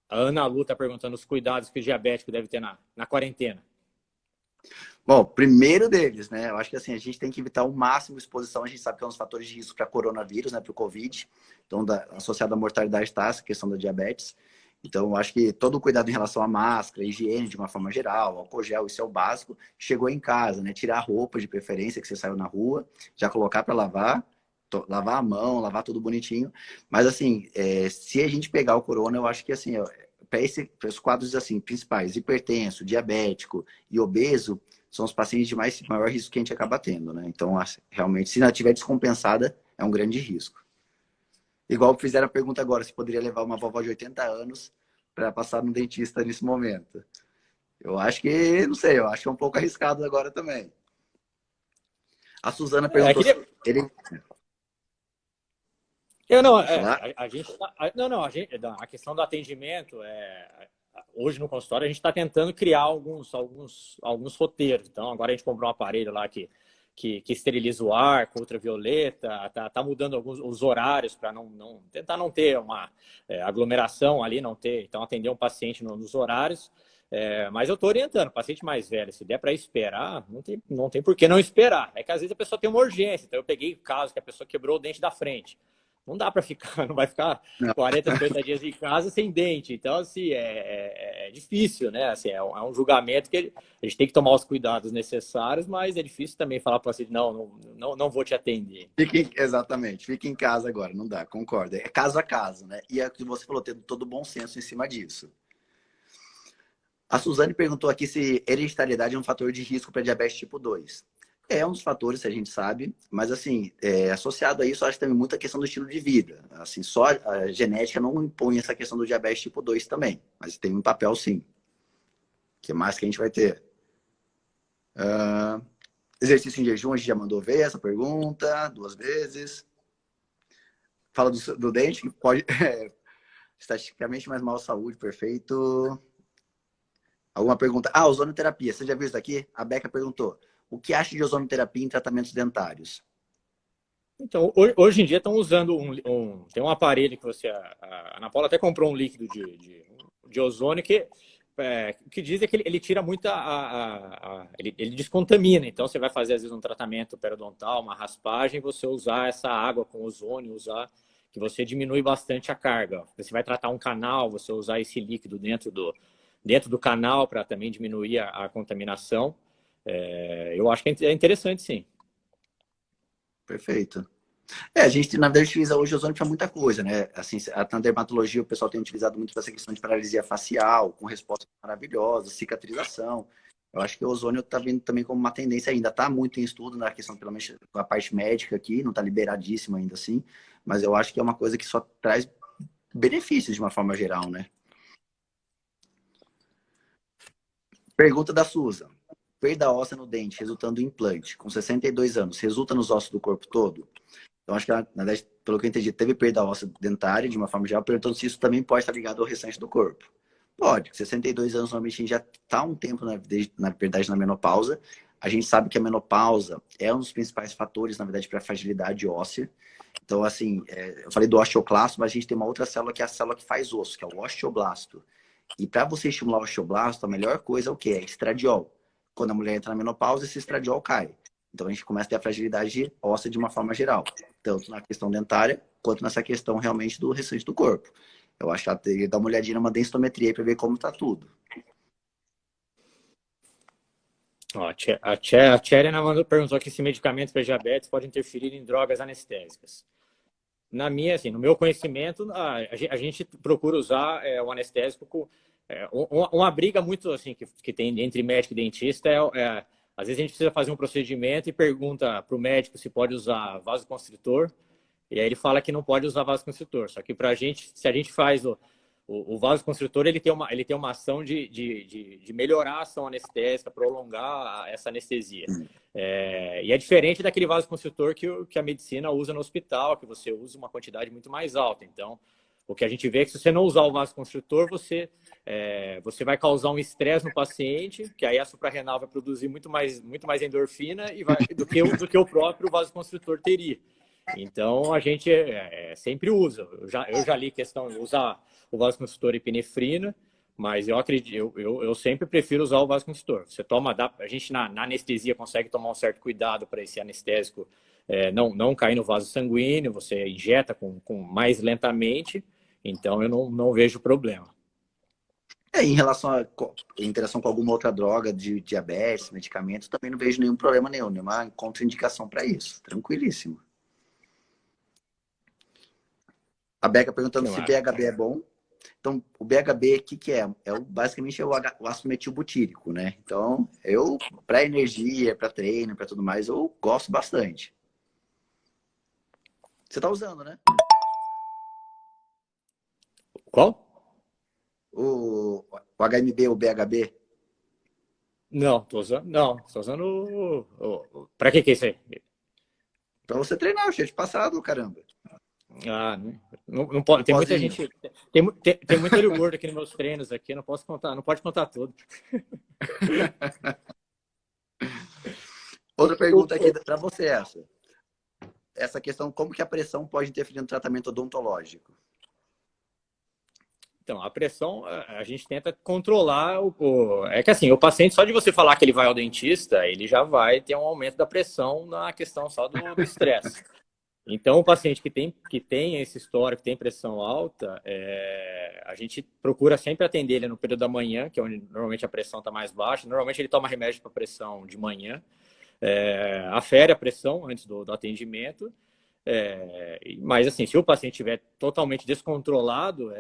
Ana Lu está perguntando os cuidados que o diabético deve ter na quarentena. Bom, primeiro deles, né? Eu acho que assim, a gente tem que evitar o máximo exposição. A gente sabe que é um dos fatores de risco para coronavírus, né? Para o Covid. Então, associado à mortalidade está essa questão da diabetes. Então, eu acho que todo o cuidado em relação à máscara, higiene de uma forma geral, álcool gel, isso é o básico. Chegou em casa, né? Tirar a roupa de preferência que você saiu na rua, já colocar para lavar a mão, lavar tudo bonitinho. Mas assim, se a gente pegar o corona, eu acho que assim, para os quadros assim principais, hipertenso, diabético e obeso, são os pacientes de maior risco que a gente acaba tendo, né? Então, realmente, se não estiver descompensada, é um grande risco. Igual fizeram a pergunta agora, se poderia levar uma vovó de 80 anos para passar no dentista nesse momento. Eu acho que, não sei, eu acho que é um pouco arriscado agora também. A Suzana perguntou se ele... A questão do atendimento, hoje no consultório a gente está tentando criar alguns roteiros. Então, agora a gente comprou um aparelho lá que esteriliza o ar com ultravioleta, tá mudando alguns os horários para tentar não ter uma aglomeração ali, então atender um paciente nos horários. Mas eu estou orientando, paciente mais velho, se der para esperar, não tem por que não esperar. É que às vezes a pessoa tem uma urgência. Então eu peguei o caso que a pessoa quebrou o dente da frente. Não dá para ficar, não vai ficar 40, 50 dias em casa sem dente. Então, assim, é difícil, né? Assim, é um julgamento que a gente tem que tomar os cuidados necessários, mas é difícil também falar para o paciente, não vou te atender. Exatamente, fique em casa agora, não dá, concordo. É caso a caso, né? E é o que você falou, tendo todo bom senso em cima disso. A Suzane perguntou aqui se hereditariedade é um fator de risco para diabetes tipo 2. É um dos fatores, a gente sabe, mas assim, associado a isso, acho que também muita questão do estilo de vida. Assim, só a genética não impõe essa questão do diabetes tipo 2 também, mas tem um papel sim. O que mais que a gente vai ter? Exercício em jejum, a gente já mandou ver essa pergunta 2 vezes. Fala do dente, que pode... estatisticamente mais mal à saúde, perfeito. Alguma pergunta? Ozonoterapia, você já viu isso daqui? A Beca perguntou. O que acha de ozonoterapia em tratamentos dentários? Então, hoje em dia estão usando tem um aparelho que a Ana Paula até comprou um líquido de ozônio que o que diz é que ele tira muito ele descontamina. Então, você vai fazer, às vezes, um tratamento periodontal, uma raspagem, você usar essa água com ozônio, que você diminui bastante a carga. Você vai tratar um canal, você usar esse líquido dentro do canal para também diminuir a contaminação. Eu acho que é interessante, sim. Perfeito. A gente, na verdade, utiliza hoje ozônio para muita coisa, né? Assim, na dermatologia, o pessoal tem utilizado muito para essa questão de paralisia facial, com respostas maravilhosas, cicatrização. Eu acho que o ozônio está vindo também como uma tendência ainda. Está muito em estudo na questão, pelo menos, a parte médica aqui, não está liberadíssima ainda assim, mas eu acho que é uma coisa que só traz benefícios de uma forma geral, né? Pergunta da Susan. Perda óssea no dente, resultando em implante, com 62 anos, resulta nos ossos do corpo todo? Então, acho que, na verdade, pelo que eu entendi, teve perda óssea dentária, de uma forma geral, perguntando se isso também pode estar ligado ao restante do corpo. Pode, 62 anos, normalmente, a gente já está um tempo, na verdade, na menopausa. A gente sabe que a menopausa é um dos principais fatores, na verdade, para a fragilidade óssea. Então, assim, eu falei do osteoclasto, mas a gente tem uma outra célula que é a célula que faz osso, que é o osteoblasto. E para você estimular o osteoblasto, a melhor coisa é o quê? É estradiol. Quando a mulher entra na menopausa, esse estradiol cai. Então a gente começa a ter a fragilidade óssea de uma forma geral, tanto na questão dentária, quanto nessa questão realmente do restante do corpo. Eu acho que ela teria que dar uma olhadinha numa densitometria para ver como está tudo. Ó, a Tcherena perguntou aqui se medicamentos para diabetes podem interferir em drogas anestésicas. Assim, no meu conhecimento, a gente procura usar o anestésico com uma briga muito assim que tem entre médico e dentista às vezes a gente precisa fazer um procedimento e pergunta para o médico se pode usar vasoconstritor, e aí ele fala que não pode usar vasoconstritor. Só que para a gente, se a gente faz o vasoconstritor, ele tem uma ação de melhorar a ação anestésica, prolongar essa anestesia. E é diferente daquele vasoconstritor que a medicina usa no hospital, que você usa uma quantidade muito mais alta. Então, o que a gente vê é que se você não usar o vasoconstritor, você vai causar um estresse no paciente, que aí a suprarrenal vai produzir muito mais endorfina do que o próprio vasoconstritor teria. Então, a gente sempre usa. Eu já li questão de usar o vasoconstritor e epinefrina, mas eu sempre prefiro usar o vasoconstritor. A gente na anestesia consegue tomar um certo cuidado para esse anestésico não cair no vaso sanguíneo, você injeta com mais lentamente, então eu não vejo problema. Em relação à interação com alguma outra droga de diabetes, medicamentos, também não vejo nenhum problema nenhuma contraindicação para isso. Tranquilíssimo. A Beca perguntando se BHB é bom. Então, o BHB, o que é? Basicamente é o ácido metilbutírico, né? Então, para energia, para treino, para tudo mais, eu gosto bastante. Você tá usando, né? Qual? O HMB, o BHB? Não, tô usando. Não, tô usando. Para que é isso aí? Para você treinar, o cheio passado, caramba. Não pode. Tem muita gente. Tem muito olho gordo aqui nos meus treinos aqui, não posso contar, não pode contar tudo. Outra pergunta aqui para você essa questão, como que a pressão pode interferir no tratamento odontológico? Então, a pressão, a gente tenta controlar É que assim, o paciente, só de você falar que ele vai ao dentista, ele já vai ter um aumento da pressão na questão só do estresse. Então, o paciente que tem esse histórico, que tem pressão alta, a gente procura sempre atender ele no período da manhã, que é onde normalmente a pressão está mais baixa. Normalmente ele toma remédio para pressão de manhã, afere a pressão antes do atendimento. Mas assim, se o paciente estiver totalmente descontrolado,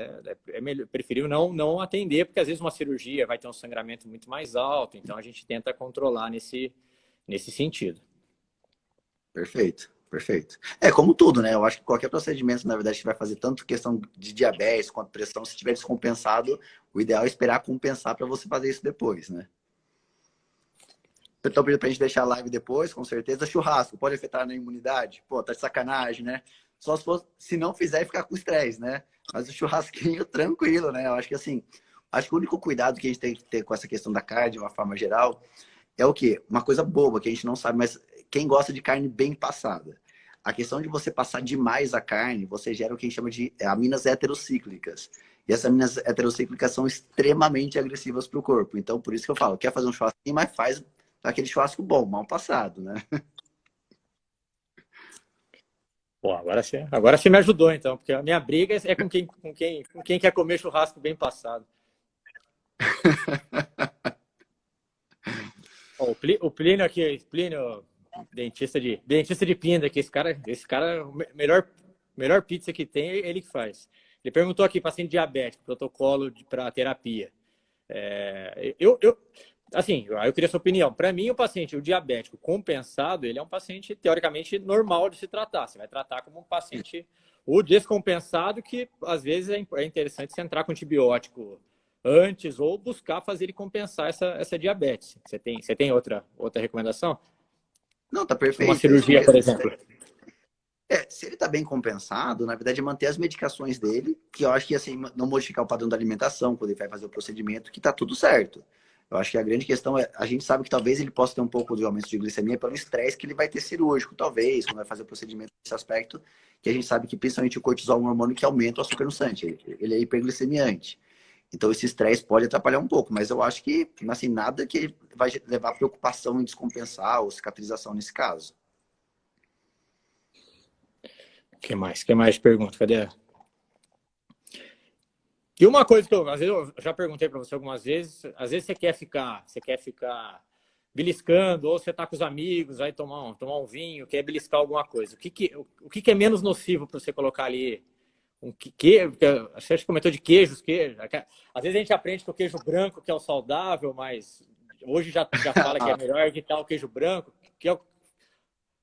preferível não atender, porque às vezes uma cirurgia vai ter um sangramento muito mais alto. Então, a gente tenta controlar nesse sentido. Perfeito. Perfeito. Como tudo, né? Eu acho que qualquer procedimento, na verdade, que vai fazer tanto questão de diabetes quanto pressão, se estiver descompensado, o ideal é esperar compensar para você fazer isso depois, né? Então, pedindo pra gente deixar a live depois, com certeza. Churrasco, pode afetar na imunidade? Pô, tá de sacanagem, né? Só se não fizer, ficar com estresse, né? Mas o churrasquinho, tranquilo, né? Eu acho que assim, acho que o único cuidado que a gente tem que ter com essa questão da carne, de uma forma geral, é o quê? Uma coisa boba que a gente não sabe, mas quem gosta de carne bem passada. a questão de você passar demais a carne, você gera o que a gente chama de aminas heterocíclicas. E essas aminas heterocíclicas são extremamente agressivas para o corpo. Então, por isso que eu falo, quer fazer um churrasquinho, mas faz aquele churrasco bom, mal passado, né? Pô, agora você me ajudou, então, porque a minha briga é com quem quer comer churrasco bem passado. Ó, o Plínio aqui, Plínio, dentista de Pinda, que esse cara, melhor pizza que tem, ele que faz. Ele perguntou aqui, paciente diabético, protocolo para terapia. Assim, eu queria a sua opinião. Para mim, o diabético compensado, ele é um paciente teoricamente normal de se tratar. Você vai tratar como um paciente o descompensado, que às vezes é interessante você entrar com antibiótico antes ou buscar fazer ele compensar essa diabetes. Você tem outra recomendação? Não, tá Uma perfeito. É isso cirurgia, por mesmo. exemplo. Se ele está bem compensado, na verdade, é manter as medicações dele, que eu acho que assim, não modificar o padrão da alimentação, quando ele vai fazer o procedimento, que está tudo certo. Eu acho que a grande questão é, a gente sabe que talvez ele possa ter um pouco de aumento de glicemia pelo estresse que ele vai ter cirúrgico, talvez, quando vai fazer o procedimento nesse aspecto, que a gente sabe que principalmente o cortisol é um hormônio que aumenta o açúcar no sangue, ele é hiperglicemiante. Então esse estresse pode atrapalhar um pouco, mas eu acho que, assim, nada que vai levar a preocupação em descompensar ou cicatrização nesse caso. O que mais? Que mais pergunta? Cadê? E uma coisa que às vezes eu já perguntei para você algumas vezes, às vezes você quer ficar beliscando, ou você está com os amigos, vai tomar um vinho, quer beliscar alguma coisa. O que é menos nocivo para você colocar ali? Você acha que comentou de queijos, queijo. Às vezes a gente aprende que o queijo branco que é o saudável, mas hoje já fala que é melhor evitar o queijo branco.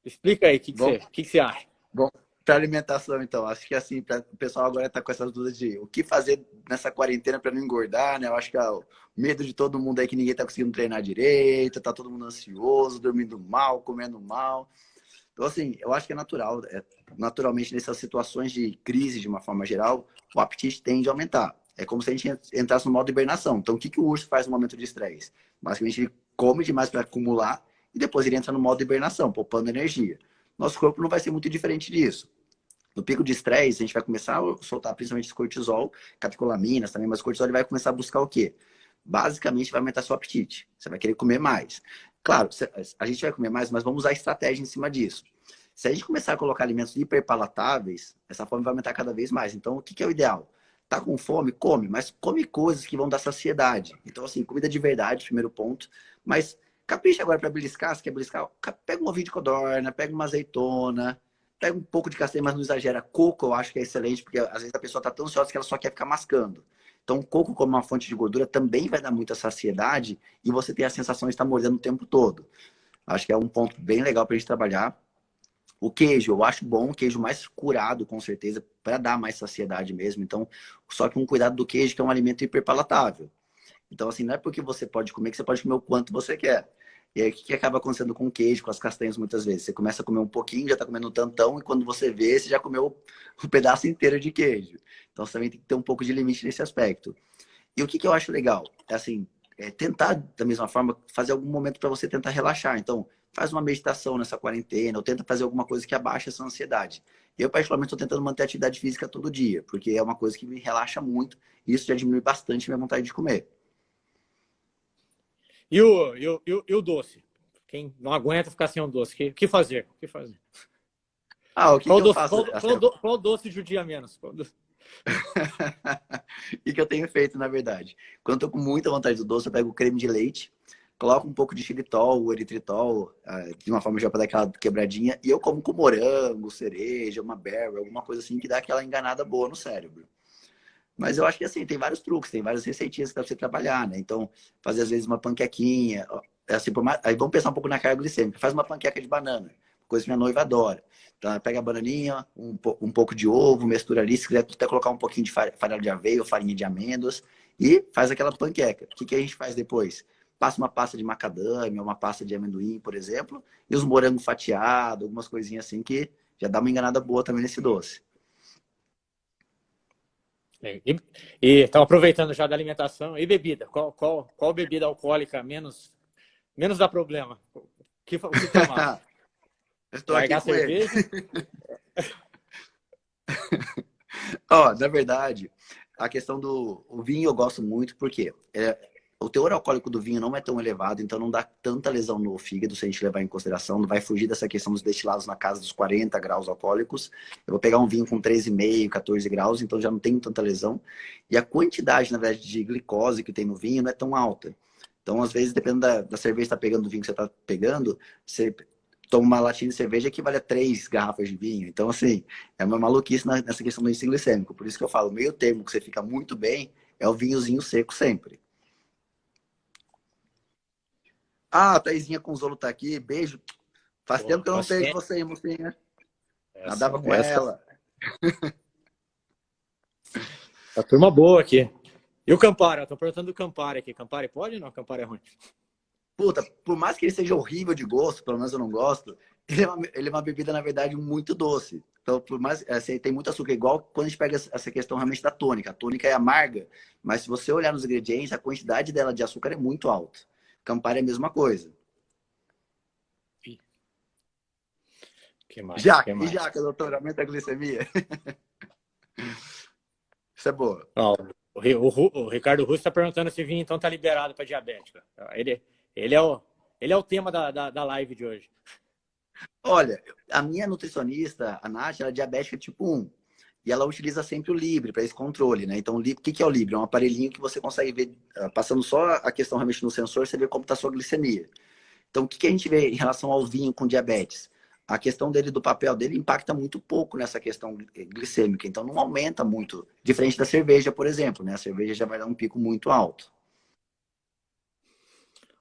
Explica aí, Bom, que você acha? bom, para alimentação, então, acho que assim, o pessoal agora está com essas dúvidas de o que fazer nessa quarentena para não engordar, né? Eu acho que o medo de todo mundo aí que ninguém está conseguindo treinar direito, tá todo mundo ansioso, dormindo mal, comendo mal. Então, assim, eu acho que é natural. Naturalmente, nessas situações de crise, de uma forma geral, o apetite tende a aumentar. É como se a gente entrasse no modo hibernação. Então, o que o urso faz no momento de estresse? Basicamente, ele come demais para acumular e depois ele entra no modo hibernação, poupando energia. Nosso corpo não vai ser muito diferente disso. No pico de estresse, a gente vai começar a soltar principalmente cortisol, catecolaminas também, mas o cortisol ele vai começar a buscar o quê? Basicamente, vai aumentar seu apetite. Você vai querer comer mais. Claro, a gente vai comer mais, mas vamos usar estratégia em cima disso. Se a gente começar a colocar alimentos hiperpalatáveis, essa fome vai aumentar cada vez mais. Então, o que é o ideal? Tá com fome? Come, mas come coisas que vão dar saciedade. Então, assim, comida de verdade, primeiro ponto. Mas capricha agora para beliscar, se quer beliscar, pega um ovinho de codorna, pega uma azeitona, pega um pouco de castanha, mas não exagera. Coco eu acho que é excelente, porque às vezes a pessoa está tão ansiosa que ela só quer ficar mascando. Então, o coco como uma fonte de gordura também vai dar muita saciedade e você tem a sensação de estar mordendo o tempo todo. Acho que é um ponto bem legal para a gente trabalhar. O queijo, eu acho bom, o queijo mais curado, com certeza, para dar mais saciedade mesmo. Então, só que um cuidado do queijo, que é um alimento hiperpalatável. Então, assim, não é porque você pode comer que você pode comer o quanto você quer. E aí, o que acaba acontecendo com o queijo, com as castanhas, muitas vezes? Você começa a comer um pouquinho, já está comendo um tantão, e quando você vê, você já comeu o pedaço inteiro de queijo. Então, você também tem que ter um pouco de limite nesse aspecto. E o que eu acho legal? É assim, tentar, da mesma forma, fazer algum momento para você tentar relaxar. Então, faz uma meditação nessa quarentena, ou tenta fazer alguma coisa que abaixe essa ansiedade. Eu, particularmente, estou tentando manter atividade física todo dia, porque é uma coisa que me relaxa muito, e isso já diminui bastante a minha vontade de comer. E o doce? Quem não aguenta ficar sem um doce, o que fazer? O que fazer? O que eu faço? Qual doce judia menos? O que eu tenho feito, na verdade? Quando eu tô com muita vontade do doce, eu pego o creme de leite, coloco um pouco de xilitol, o eritritol, de uma forma já para dar aquela quebradinha, e eu como com morango, cereja, uma berry, alguma coisa assim que dá aquela enganada boa no cérebro. Mas eu acho que assim, tem vários truques, tem várias receitinhas que dá pra você trabalhar, né? Então, fazer às vezes uma panquequinha, assim, aí vamos pensar um pouco na carga glicêmica. Faz uma panqueca de banana, coisa que minha noiva adora. Então, ela pega a bananinha, um pouco de ovo, mistura ali, se quiser até colocar um pouquinho de farinha de aveia ou farinha de amêndoas e faz aquela panqueca. O que a gente faz depois? Passa uma pasta de macadâmia, uma pasta de amendoim, por exemplo, e os morangos fatiados, algumas coisinhas assim que já dá uma enganada boa também nesse doce. E estão aproveitando já da alimentação. E bebida? Qual bebida alcoólica menos dá problema? O que tomar? Estou aqui Largar a com ele. cerveja? Ó, na verdade, a questão do o vinho eu gosto muito porque o teor alcoólico do vinho não é tão elevado, então não dá tanta lesão no fígado se a gente levar em consideração. Não vai fugir dessa questão dos destilados na casa dos 40 graus alcoólicos. Eu vou pegar um vinho com 13,5, 14 graus, então já não tem tanta lesão. E a quantidade, na verdade, de glicose que tem no vinho não é tão alta. Então, às vezes, dependendo da cerveja que você está pegando, do vinho que você está pegando, você toma uma latinha de cerveja que vale a 3 garrafas de vinho. Então, assim, é uma maluquice nessa questão do índice glicêmico. Por isso que eu falo, o meio termo que você fica muito bem é o vinhozinho seco sempre. Ah, a Thaisinha Conzolo tá aqui, beijo. Faz Pô, tempo que eu não vejo você, mocinha. Nadava com essa ela. é a turma boa aqui. E o Campari? Eu tô perguntando do Campari aqui. Campari pode ou não? Campari é ruim. Puta, por mais que ele seja horrível de gosto, pelo menos eu não gosto, ele é uma bebida, na verdade, muito doce. Então, por mais, assim, tem muito açúcar, igual quando a gente pega essa questão realmente da tônica. A tônica é amarga, mas se você olhar nos ingredientes, a quantidade dela de açúcar é muito alta. Campari é a mesma coisa. Que mais? Jaca, Que e mais? jaca, doutor, aumenta a glicemia? Isso é boa. Ó, o Ricardo Russo está perguntando se vinho então tá liberado para diabética. Ele é o tema da live de hoje. Olha, a minha nutricionista, a Nath, ela é diabética tipo 1. E ela utiliza sempre o Libre para esse controle, né? Então, o que é o Libre? É um aparelhinho que você consegue ver, passando só a questão realmente no sensor, você vê como está a sua glicemia. Então, o que a gente vê em relação ao vinho com diabetes? A questão dele, do papel dele, impacta muito pouco nessa questão glicêmica. Então, não aumenta muito. Diferente da cerveja, por exemplo, né? A cerveja já vai dar um pico muito alto.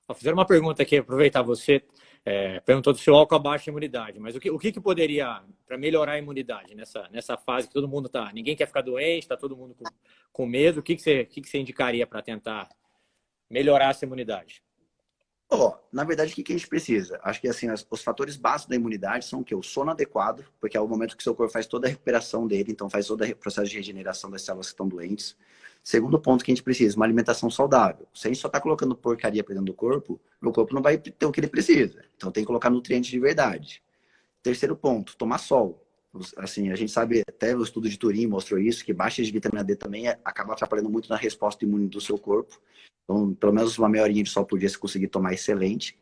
Ó, fizeram uma pergunta aqui, aproveitar você. Perguntou do seu álcool abaixo a imunidade, mas o que poderia para melhorar a imunidade nessa fase que todo mundo tá, ninguém quer ficar doente, tá todo mundo com medo, o que você indicaria para tentar melhorar essa imunidade? Ó, na verdade, o que a gente precisa? Acho que assim, os fatores básicos da imunidade são o quê? O sono adequado, porque é o momento que o seu corpo faz toda a recuperação dele, então faz todo o processo de regeneração das células que estão doentes. Segundo ponto que a gente precisa, uma alimentação saudável. Se a gente só está colocando porcaria para dentro do corpo, meu corpo não vai ter o que ele precisa. Então tem que colocar nutrientes de verdade. Terceiro ponto, tomar sol. Assim, a gente sabe, até o estudo de Turim mostrou isso, que baixa de vitamina D também acaba atrapalhando muito na resposta imune do seu corpo. Então, pelo menos uma meia horinha de sol por dia, se conseguir tomar, excelente.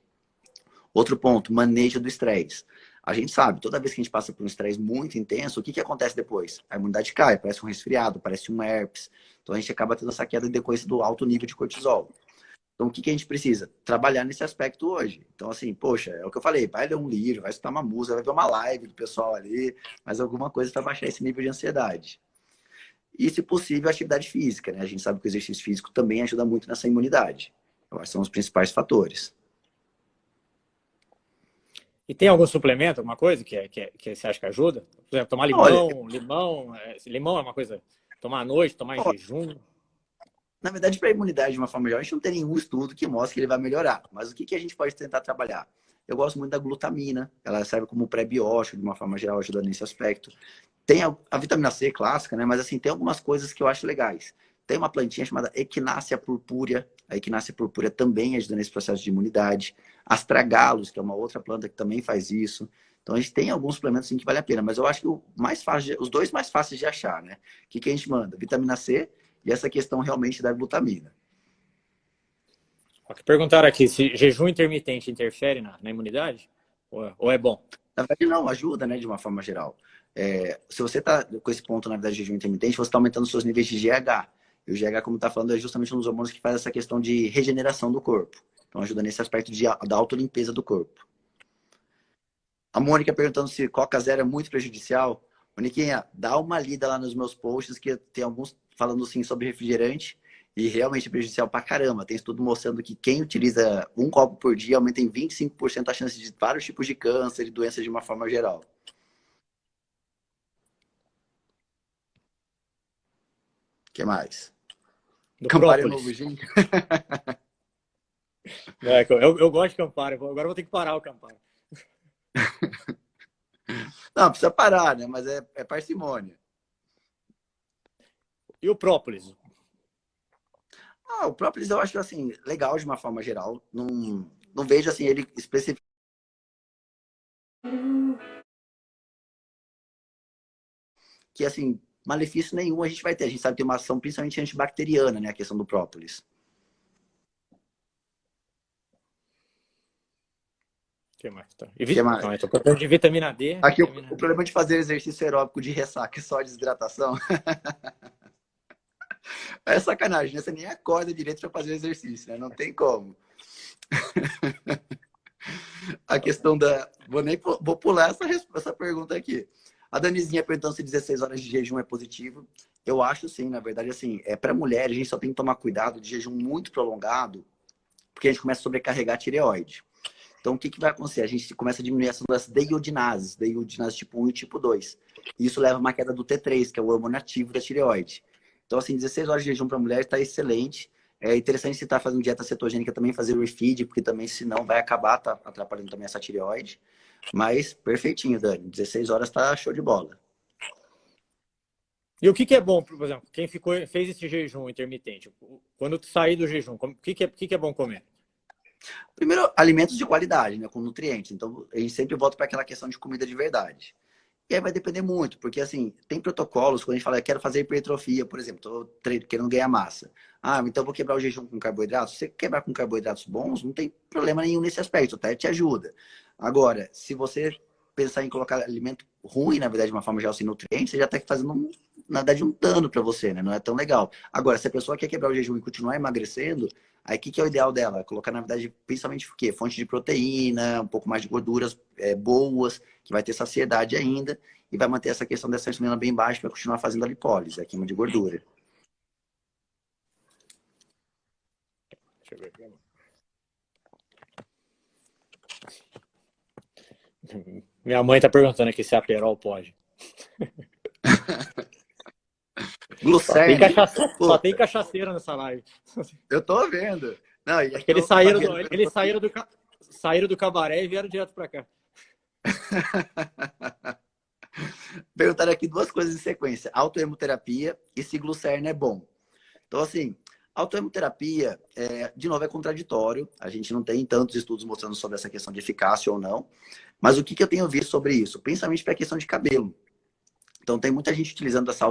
Outro ponto, manejo do estresse. A gente sabe, toda vez que a gente passa por um estresse muito intenso, o que acontece depois? A imunidade cai, parece um resfriado, parece um herpes. Então, a gente acaba tendo essa queda depois do alto nível de cortisol. Então, o que a gente precisa? Trabalhar nesse aspecto hoje. Então, assim, poxa, é o que eu falei, vai ler um livro, vai escutar uma música, vai ver uma live do pessoal ali, mas alguma coisa para baixar esse nível de ansiedade. E, se possível, atividade física, né? A gente sabe que o exercício físico também ajuda muito nessa imunidade. Eu acho que são os principais fatores. E tem algum suplemento, alguma coisa que você acha que ajuda? Por exemplo, tomar Olha, limão é uma coisa, tomar à noite, tomar em jejum. na verdade, para a imunidade, de uma forma geral, a gente não tem nenhum estudo que mostre que ele vai melhorar. Mas o que a gente pode tentar trabalhar? Eu gosto muito da glutamina, ela serve como pré-biótico, de uma forma geral, ajuda nesse aspecto. Tem a vitamina C clássica, né? Mas assim, tem algumas coisas que eu acho legais. Tem uma plantinha chamada Echinacea purpúrea. A Echinacea purpúrea também ajuda nesse processo de imunidade. Astragalus, que é uma outra planta que também faz isso. Então a gente tem alguns suplementos sim, que vale a pena, mas eu acho que os dois mais fáceis de achar, né? O que a gente manda? Vitamina C e essa questão realmente da glutamina. Ó, que perguntaram aqui se jejum intermitente interfere na imunidade? Ou é bom? Na verdade, não, ajuda, né, de uma forma geral. Se você está com esse ponto, na verdade, de jejum intermitente, você está aumentando os seus níveis de GH. E o GH, como está falando, é justamente um dos hormônios que faz essa questão de regeneração do corpo. Então, ajuda nesse aspecto da autolimpeza do corpo. A Mônica perguntando se Coca Zero é muito prejudicial. Moniquinha, dá uma lida lá nos meus posts, que tem alguns falando sim sobre refrigerante. E realmente é prejudicial pra caramba. Tem estudo mostrando que quem utiliza um copo por dia aumenta em 25% a chance de vários tipos de câncer e doenças de uma forma geral. O que mais? Do Campari é novo própolis. gin? Eu gosto de Campari. Agora eu vou ter que parar o Campari. Não, precisa parar, né? Mas é parcimônia. E o própolis? O própolis eu acho, assim, legal de uma forma geral. Não vejo, assim, ele especificamente Que, assim, malefício nenhum a gente vai ter. A gente sabe que tem uma ação principalmente antibacteriana, né? A questão do própolis. O que mais? Tá. O que mais? Não, eu tô procurando de vitamina D. Aqui, Vitamina o D. problema de fazer exercício aeróbico de ressaca é só a desidratação. É sacanagem, né? Você nem acorda direito para fazer exercício, né? Não tem como. A questão da. Vou pular essa pergunta aqui. A Danizinha perguntando se 16 horas de jejum é positivo. Eu acho sim, na verdade, assim, para mulher, a gente só tem que tomar cuidado de jejum muito prolongado, porque a gente começa a sobrecarregar a tireoide. Então, o que vai acontecer? A gente começa a diminuir a ação das deiodinases tipo 1 e tipo 2. E isso leva a uma queda do T3, que é o hormônio ativo da tireoide. Então, assim, 16 horas de jejum para mulher está excelente. É interessante se está fazendo dieta cetogênica também, fazer refeed, porque também, senão, vai acabar atrapalhando também essa tireoide. Mas, perfeitinho, Dani. 16 horas está show de bola. E o que é bom, por exemplo, quem fez esse jejum intermitente? Quando tu sair do jejum, o que é bom comer? Primeiro, alimentos de qualidade, né, com nutrientes. Então, a gente sempre volta para aquela questão de comida de verdade. E aí vai depender muito, porque assim, tem protocolos, quando a gente fala, quero fazer hipertrofia, por exemplo, estou querendo ganhar massa. Ah, então eu vou quebrar o jejum com carboidratos. Se você quebrar com carboidratos bons, não tem problema nenhum nesse aspecto, até te ajuda. Agora, se você pensar em colocar alimento ruim, na verdade, de uma forma geral, sem nutrientes, você já está fazendo, na verdade, um dano para você, né? Não é tão legal. Agora, se a pessoa quer quebrar o jejum e continuar emagrecendo, aí o que é o ideal dela? Colocar, na verdade, principalmente o quê? Fonte de proteína, um pouco mais de gorduras boas, que vai ter saciedade ainda, e vai manter essa questão dessa insulina bem baixa para continuar fazendo a lipólise, a queima de gordura. Deixa eu ver aqui. Minha mãe tá perguntando aqui se a Perol pode. Glucerna. Só tem cachaceira nessa live. Eu tô vendo. Não, e Acho que aqui saíram do cabaré e vieram direto para cá. perguntaram aqui duas coisas em sequência: autoemoterapia e se glucerna é bom. Então, assim, autoemoterapia, de novo, é contraditório. A gente não tem tantos estudos mostrando sobre essa questão de eficácia ou não. Mas o que eu tenho visto sobre isso? Principalmente para a questão de cabelo. Então, tem muita gente utilizando essa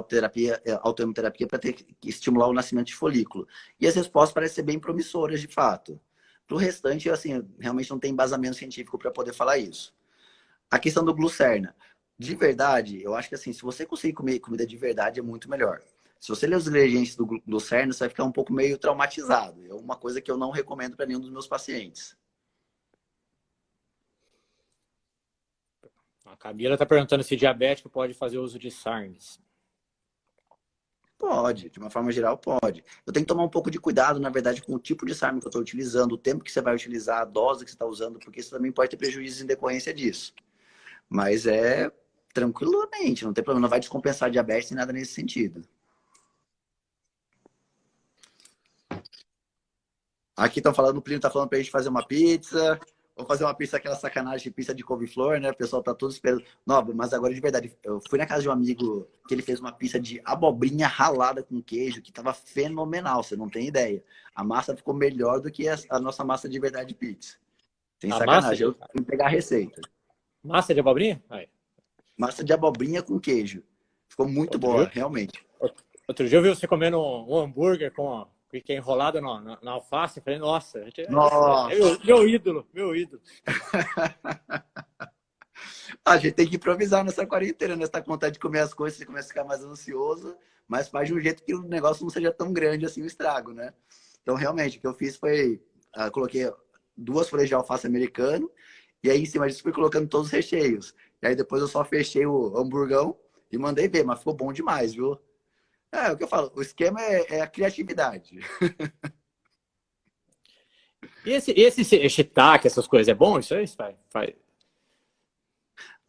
autoemoterapia para estimular o nascimento de folículo. E as respostas parecem ser bem promissoras, de fato. Para o restante, assim, realmente não tem embasamento científico para poder falar isso. A questão do glucerna. De verdade, eu acho que assim, se você conseguir comer comida de verdade, é muito melhor. Se você ler os ingredientes do glucerna, você vai ficar um pouco meio traumatizado. É uma coisa que eu não recomendo para nenhum dos meus pacientes. A Camila está perguntando se diabético pode fazer uso de SARMs. Pode, de uma forma geral, pode. Eu tenho que tomar um pouco de cuidado, na verdade, com o tipo de SARM que eu estou utilizando, o tempo que você vai utilizar, a dose que você está usando, porque isso também pode ter prejuízos em decorrência disso. Mas tranquilamente, não tem problema, não vai descompensar a diabetes nem nada nesse sentido. Aqui estão falando, o Plínio está falando para a gente fazer uma pizza. Vou fazer uma pizza, aquela sacanagem de pizza de couve-flor, né? O pessoal tá todo esperando. Não, mas agora de verdade, eu fui na casa de um amigo que ele fez uma pizza de abobrinha ralada com queijo, que tava fenomenal, você não tem ideia. A massa ficou melhor do que a nossa massa de verdade de pizza. Sem A sacanagem, eu fui pegar a receita. Massa de abobrinha? Aí. Massa de abobrinha com queijo. Ficou muito boa, realmente. Outro dia eu vi você comendo um hambúrguer que é enrolado na alface. Eu falei, nossa, Nossa. Meu ídolo, meu ídolo. A gente tem que improvisar nessa quarentena, né? Você tá com vontade de comer as coisas, você começa a ficar mais ansioso, mas faz de um jeito que o negócio não seja tão grande assim o estrago, né? Então, realmente, o que eu fiz foi, coloquei 2 folhas de alface americano, e aí em cima disso fui colocando todos os recheios. E aí depois eu só fechei o hamburgão e mandei ver, mas ficou bom demais, viu? É o que eu falo, o esquema é a criatividade. E esse shiitake, essas coisas, é bom isso aí? Faz.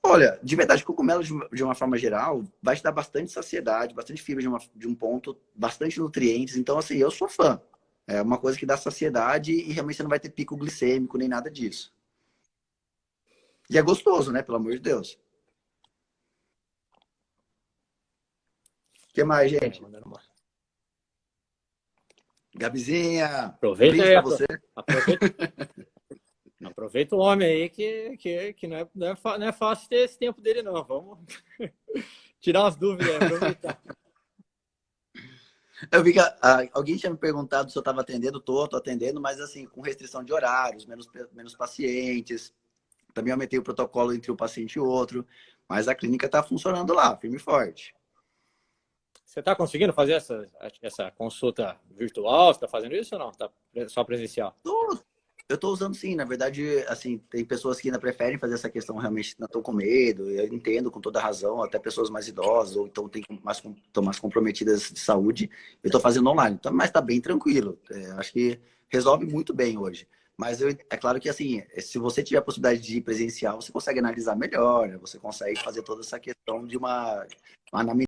Olha, de verdade, cogumelo de uma forma geral vai te dar bastante saciedade, bastante fibra de um ponto, bastante nutrientes. Então, assim, eu sou fã. É uma coisa que dá saciedade e realmente você não vai ter pico glicêmico nem nada disso. E é gostoso, né? Pelo amor de Deus. O que mais, gente? Gabizinha, um Aproveita brinde aí, pra você. Aproveita o homem aí que não é fácil ter esse tempo dele, não. Vamos tirar as dúvidas, aproveitar. Eu vi que alguém tinha me perguntado se eu estava atendendo, tô atendendo, mas assim, com restrição de horários, menos pacientes. Também aumentei o protocolo entre um paciente e outro, mas a clínica está funcionando lá, firme e forte. Você está conseguindo fazer essa consulta virtual? Você está fazendo isso ou não? Tá só presencial? Eu estou usando sim, na verdade, assim, tem pessoas que ainda preferem fazer essa questão realmente não estão com medo, eu entendo com toda razão, até pessoas mais idosas ou então estão mais comprometidas de saúde, eu estou fazendo online, então, mas está bem tranquilo, acho que resolve muito bem hoje. Mas é claro que assim, se você tiver a possibilidade de ir presencial, você consegue analisar melhor, né? Você consegue fazer toda essa questão de uma anamnese